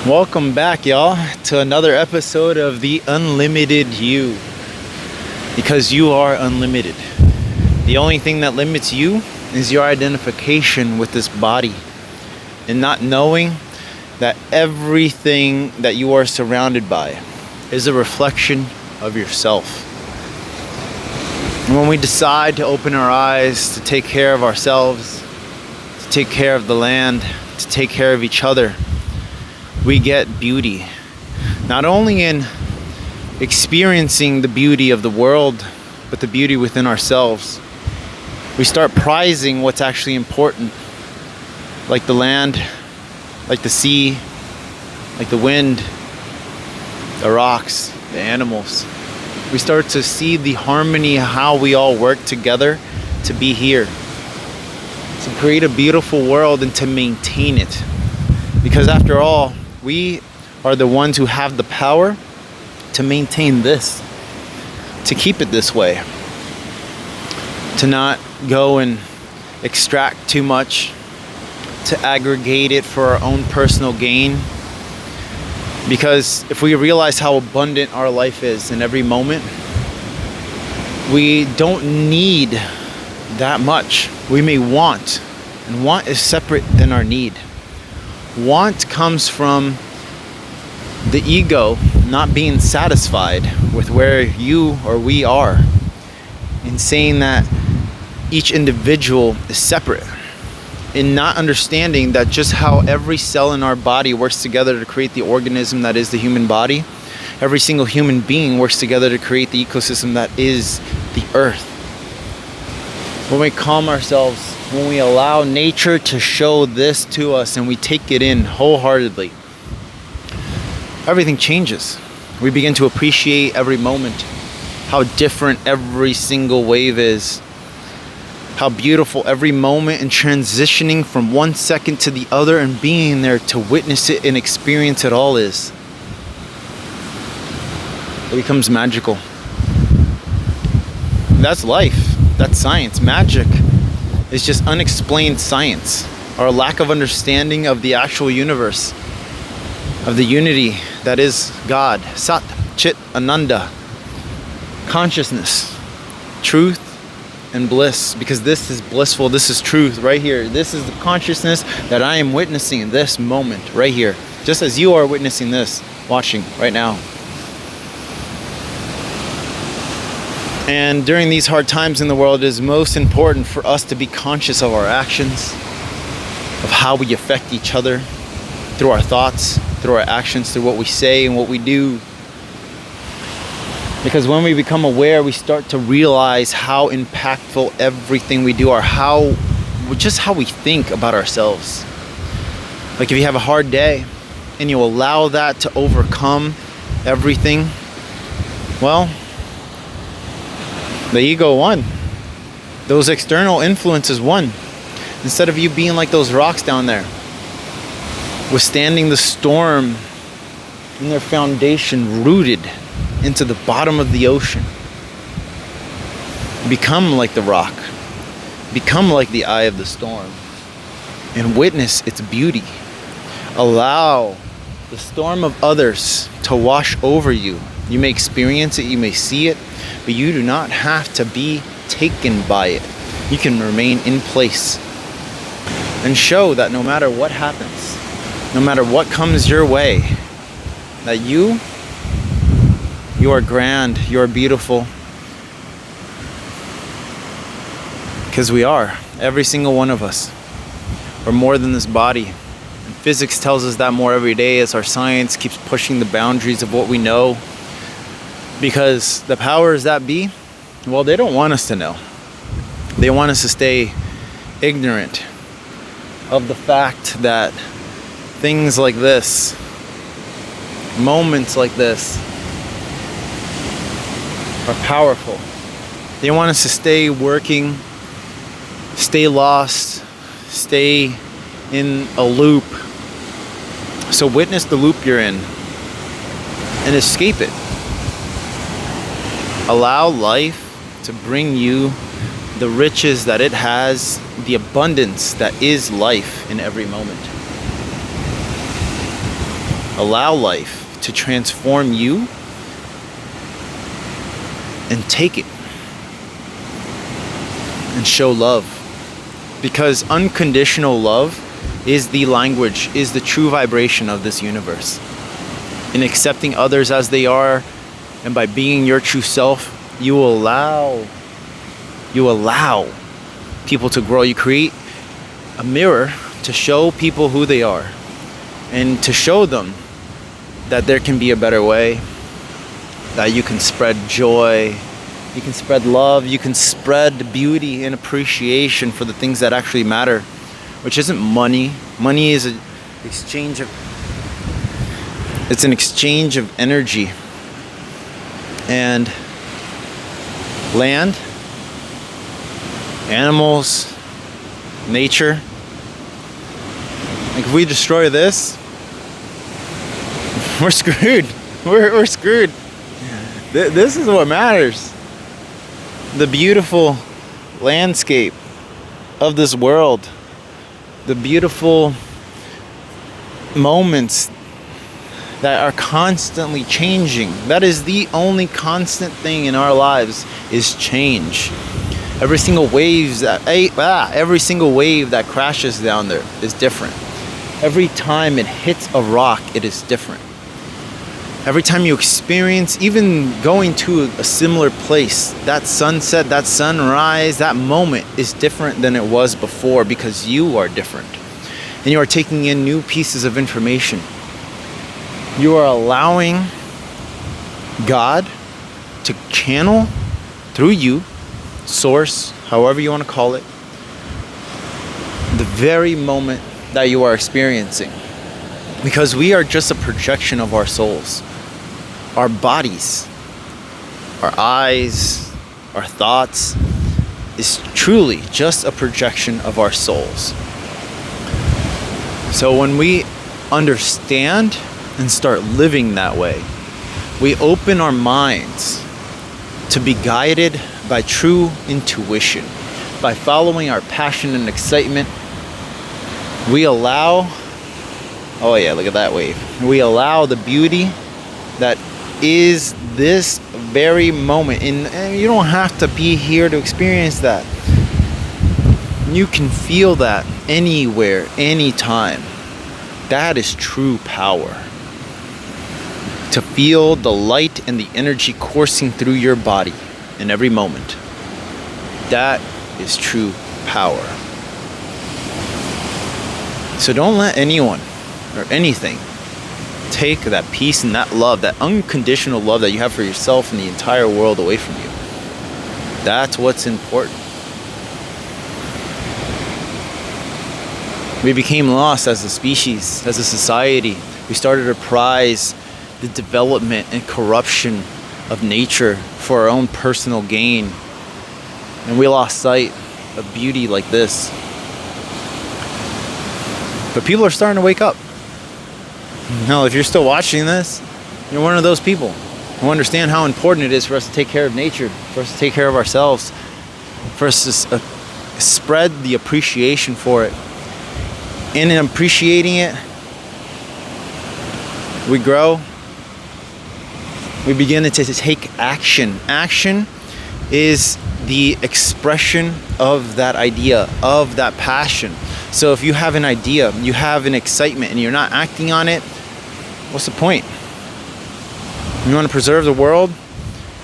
Welcome back, y'all, to another episode of The Unlimited You. Because you are unlimited. The only thing that limits you is your identification with this body. And not knowing that everything that you are surrounded by is a reflection of yourself. And when we decide to open our eyes, to take care of ourselves, to take care of the land, to take care of each other, we get beauty, not only in experiencing the beauty of the world, but the beauty within ourselves. We start prizing what's actually important, like the land, like the sea, like the wind, the rocks, the animals. We start to see the harmony, how we all work together to be here, to create a beautiful world and to maintain it. Because after all, we are the ones who have the power to maintain this, to keep it this way, to not go and extract too much, to aggregate it for our own personal gain. Because if we realize how abundant our life is in every moment, we don't need that much. We may want, and want is separate than our need. Want comes from the ego not being satisfied with where you or we are, and saying that each individual is separate, and not understanding that just how every cell in our body works together to create the organism that is the human body, every single human being works together to create the ecosystem that is the earth. When we calm ourselves, when we allow nature to show this to us and we take it in wholeheartedly, everything changes. We begin to appreciate every moment, how different every single wave is, how beautiful every moment, and transitioning from one second to the other and being there to witness it and experience it all is. It becomes magical. That's life. That's science. Magic is just unexplained science, our lack of understanding of the actual universe, of the unity that is God, Sat, Chit, Ananda, consciousness, truth, and bliss. Because this is blissful, this is truth right here. This is the consciousness that I am witnessing in this moment right here, just as you are witnessing this, watching right now. And during these hard times in the world, it is most important for us to be conscious of our actions, of how we affect each other through our thoughts, through our actions, through what we say and what we do. Because when we become aware, we start to realize how impactful everything we do are, just how we think about ourselves. Like if you have a hard day and you allow that to overcome everything, well, the ego won. Those external influences won. Instead of you being like those rocks down there, withstanding the storm in their foundation, rooted into the bottom of the ocean. Become like the rock. Become like the eye of the storm. And witness its beauty. Allow the storm of others to wash over you. You may experience it, you may see it, but you do not have to be taken by it. You can remain in place and show that no matter what happens, no matter what comes your way, that you are grand, you are beautiful. Because we are, every single one of us. We're more than this body. And physics tells us that more every day as our science keeps pushing the boundaries of what we know. Because the powers that be, well, they don't want us to know. They want us to stay ignorant of the fact that things like this, moments like this, are powerful. They want us to stay working, stay lost, stay in a loop. So witness the loop you're in and escape it. Allow life to bring you the riches that it has, the abundance that is life in every moment. Allow life to transform you and take it and show love. Because unconditional love is the language, is the true vibration of this universe. In accepting others as they are, and by being your true self, you allow people to grow. You create a mirror to show people who they are, and to show them that there can be a better way, that you can spread joy, you can spread love, you can spread beauty and appreciation for the things that actually matter, which isn't money. Money is an exchange of energy. And land, animals, nature. Like, if we destroy this, we're screwed. We're screwed. This is what matters. The beautiful landscape of this world, the beautiful moments that are constantly changing. That is the only constant thing in our lives, is change. Every single wave that crashes down there is different. Every time it hits a rock, it is different. Every time you experience, even going to a similar place, that sunset, that sunrise, that moment is different than it was before, because you are different. And you are taking in new pieces of information. You are allowing God to channel through you, source, however you want to call it, the very moment that you are experiencing. Because we are just a projection of our souls. Our bodies, our eyes, our thoughts is truly just a projection of our souls. So when we understand and start living that way, we open our minds to be guided by true intuition. By following our passion and excitement, we allow, oh yeah, look at that wave. We allow the beauty that is this very moment. And you don't have to be here to experience that. You can feel that anywhere, anytime. That is true power. To feel the light and the energy coursing through your body in every moment. That is true power. So don't let anyone or anything take that peace and that love, that unconditional love that you have for yourself and the entire world away from you. That's what's important. We became lost as a species, as a society. We started to prize the development and corruption of nature for our own personal gain. And we lost sight of beauty like this. But people are starting to wake up. Now, if you're still watching this, you're one of those people who understand how important it is for us to take care of nature, for us to take care of ourselves, for us to spread the appreciation for it. And in appreciating it, we grow. We begin to take action. Action is the expression of that idea, of that passion. So if you have an idea, you have an excitement, and you're not acting on it, what's the point? You want to preserve the world?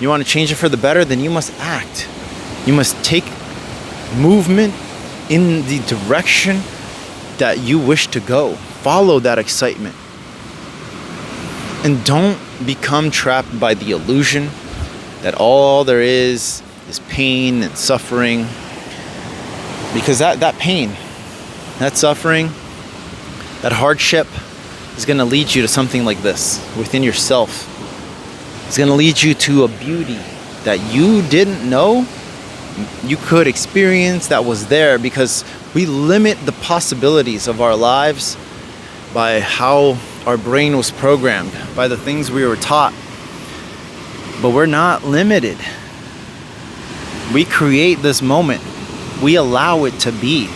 You want to change it for the better? Then you must act. You must take movement in the direction that you wish to go. Follow that excitement. And don't become trapped by the illusion that all there is pain and suffering. Because that pain, that suffering, that hardship is going to lead you to something like this within yourself. It's going to lead you to a beauty that you didn't know you could experience, that was there, because we limit the possibilities of our lives by how our brain was programmed, by the things we were taught. But we're not limited. We create this moment. We allow it to be.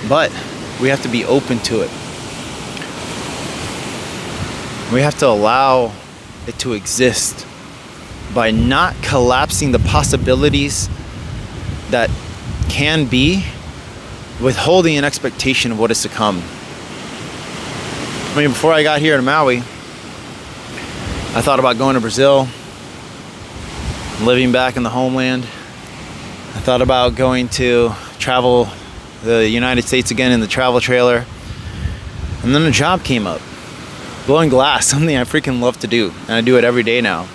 But we have to be open to it. We have to allow it to exist by not collapsing the possibilities that can be, withholding an expectation of what is to come. I mean, before I got here to Maui, I thought about going to Brazil, living back in the homeland. I thought about going to travel the United States again in the travel trailer. And then a job came up. Blowing glass, something I freaking love to do. And I do it every day now.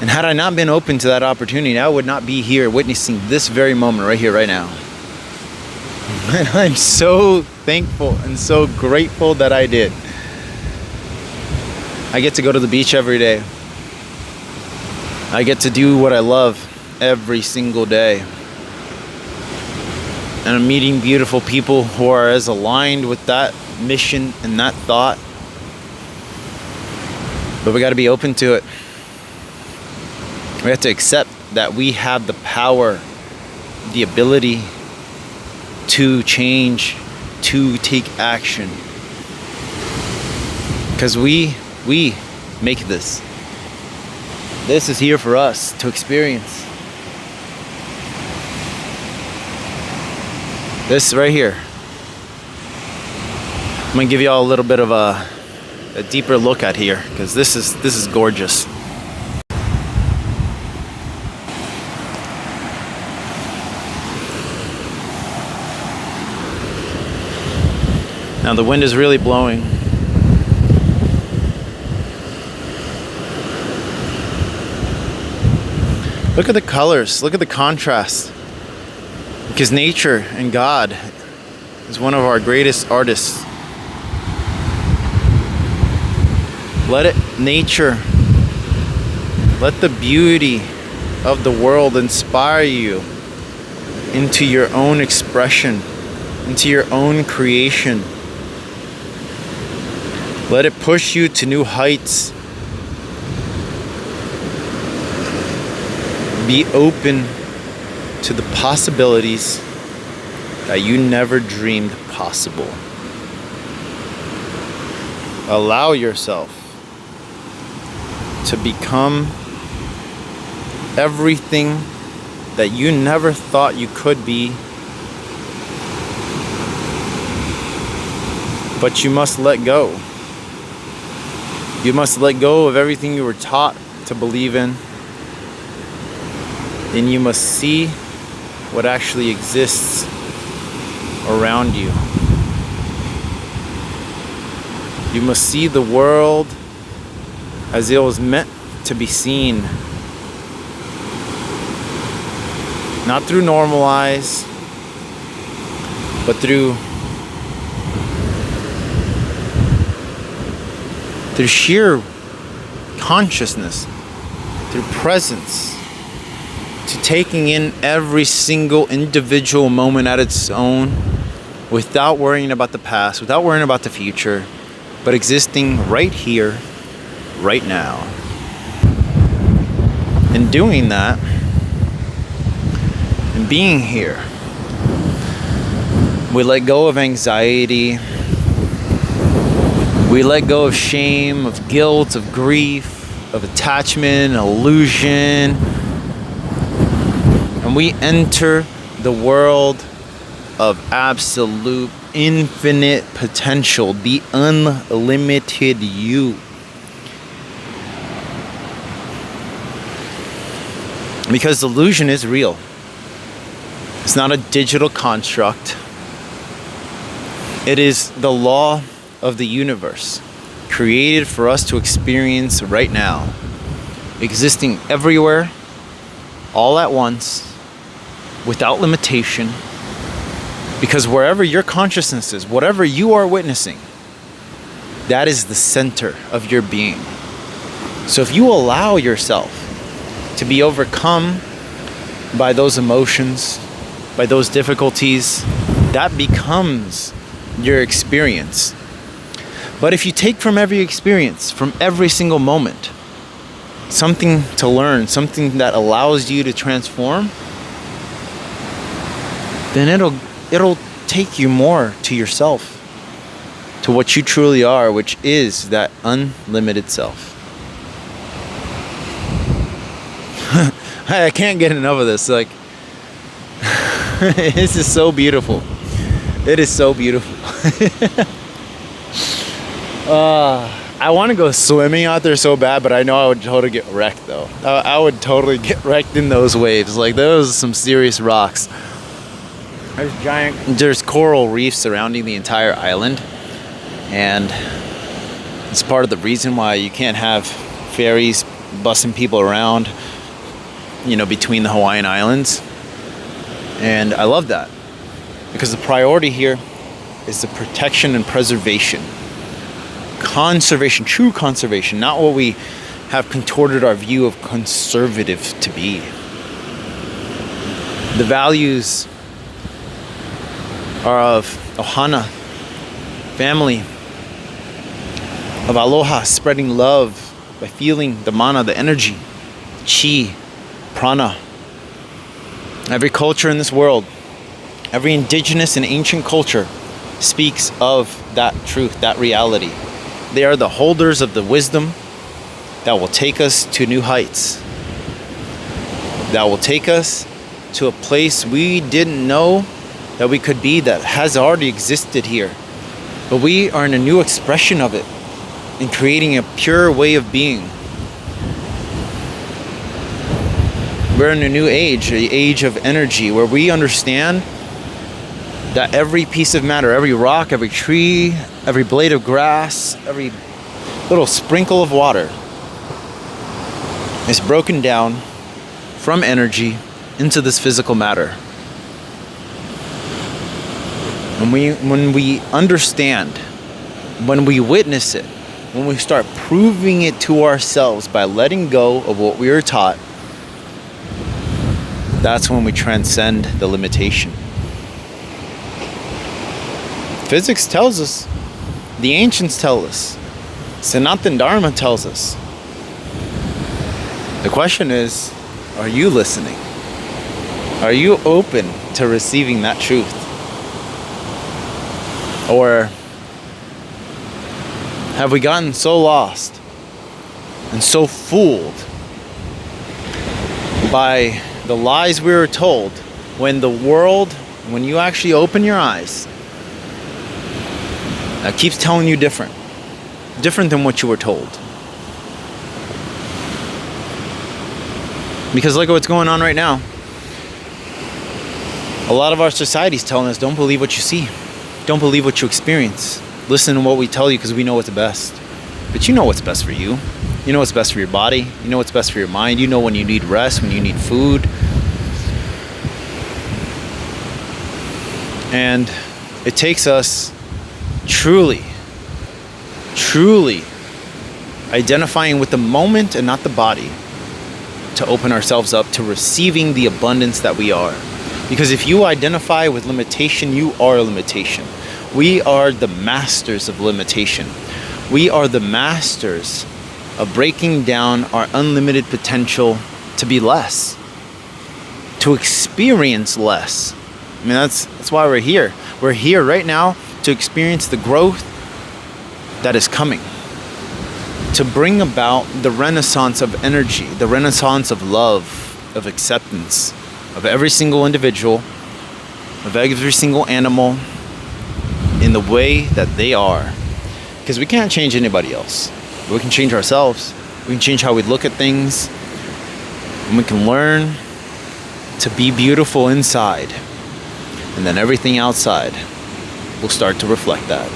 And had I not been open to that opportunity, I would not be here witnessing this very moment right here, right now. And I'm so thankful and so grateful that I did. I get to go to the beach every day. I get to do what I love every single day. And I'm meeting beautiful people who are as aligned with that mission and that thought. But we got to be open to it. We have to accept that we have the power, the ability to change, to take action. Because we make this. This is here for us to experience. This right here. I'm gonna give you all a little bit of a deeper look at here, because this is gorgeous. Now the wind is really blowing. Look at the colors, look at the contrast. Because nature and God is one of our greatest artists. Nature, let the beauty of the world inspire you into your own expression, into your own creation. Let it push you to new heights. Be open to the possibilities that you never dreamed possible. Allow yourself to become everything that you never thought you could be. But you must let go. You must let go of everything you were taught to believe in. And you must see what actually exists around you. You must see the world as it was meant to be seen. Not through normal eyes, but through sheer consciousness, through presence, to taking in every single individual moment at its own, without worrying about the past, without worrying about the future, but existing right here, right now. And doing that, and being here, we let go of anxiety, we let go of shame, of guilt, of grief, of attachment, illusion, and we enter the world of absolute infinite potential, the unlimited you. Because illusion is real. It's not a digital construct. It is the law of the universe, created for us to experience right now, existing everywhere, all at once, without limitation. Because wherever your consciousness is, whatever you are witnessing, that is the center of your being. So if you allow yourself to be overcome by those emotions, by those difficulties, that becomes your experience. But if you take from every experience, from every single moment, something to learn, something that allows you to transform, then it'll take you more to yourself. to what you truly are, which is that unlimited self. I can't get enough of this. Like, this is so beautiful. It is so beautiful. I want to go swimming out there so bad, but I know I would totally get wrecked though. I would totally get wrecked in those waves. Like, those are some serious rocks. There's coral reefs surrounding the entire island, and it's part of the reason why you can't have ferries bussing people around, between the Hawaiian Islands. And I love that, because the priority here is the protection and preservation. Conservation, true conservation, not what we have contorted our view of conservative to be. The values are of ohana, family, of aloha, spreading love by feeling the mana, the energy, chi, prana. Every culture in this world, every indigenous and ancient culture speaks of that truth, that reality. They are the holders of the wisdom that will take us to new heights, that will take us to a place we didn't know that we could be, that has already existed here. But we are in a new expression of it, in creating a pure way of being. We're in a new age, the age of energy, where we understand that every piece of matter, every rock, every tree, every blade of grass, every little sprinkle of water is broken down from energy into this physical matter. And when we understand, when we witness it, when we start proving it to ourselves by letting go of what we were taught, that's when we transcend the limitation. Physics tells us, the ancients tell us, Sanatana Dharma tells us. The question is, are you listening? Are you open to receiving that truth? Or have we gotten so lost and so fooled by the lies we were told, when the world, when you actually open your eyes, keeps telling you different than what you were told? Because look at what's going on right now. A lot of our society's telling us, don't believe what you see. Don't believe what you experience. Listen to what we tell you, because we know what's best. But you know what's best for you. You know what's best for your body. You know what's best for your mind. You know when you need rest, when you need food. And it takes us truly identifying with the moment and not the body to open ourselves up to receiving the abundance that we are. Because if you identify with limitation, you are a limitation. We are the masters of limitation. We are the masters of breaking down our unlimited potential to be less, to experience less. I mean, that's why we're here. We're here right now to experience the growth that is coming, to bring about the renaissance of energy, the renaissance of love, of acceptance, of every single individual, of every single animal, in the way that they are. Because we can't change anybody else. We can change ourselves. We can change how we look at things. And we can learn to be beautiful inside. And then everything outside will start to reflect that.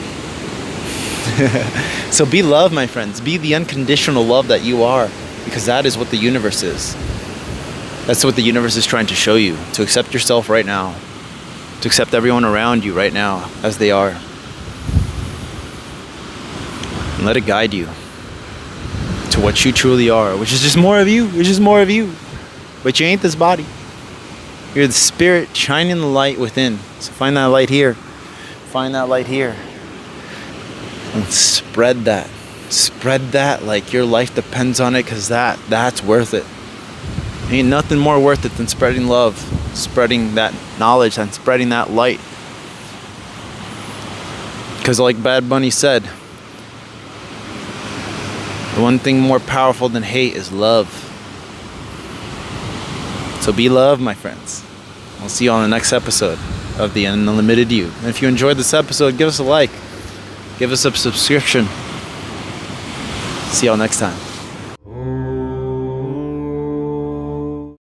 So be love, my friends. Be the unconditional love that you are. Because that is what the universe is. That's what the universe is trying to show you. To accept yourself right now. To accept everyone around you right now as they are. And let it guide you to what you truly are, which is just more of you. Which is more of you. But you ain't this body. You're the spirit shining the light within. So find that light here. Find that light here. And spread that. Spread that like your life depends on it, because that's worth it. Ain't nothing more worth it than spreading love, spreading that knowledge, and spreading that light. Because like Bad Bunny said, the one thing more powerful than hate is love. So be love, my friends. I'll see you on the next episode of The Unlimited You. And if you enjoyed this episode, give us a like. Give us a subscription. See y'all next time.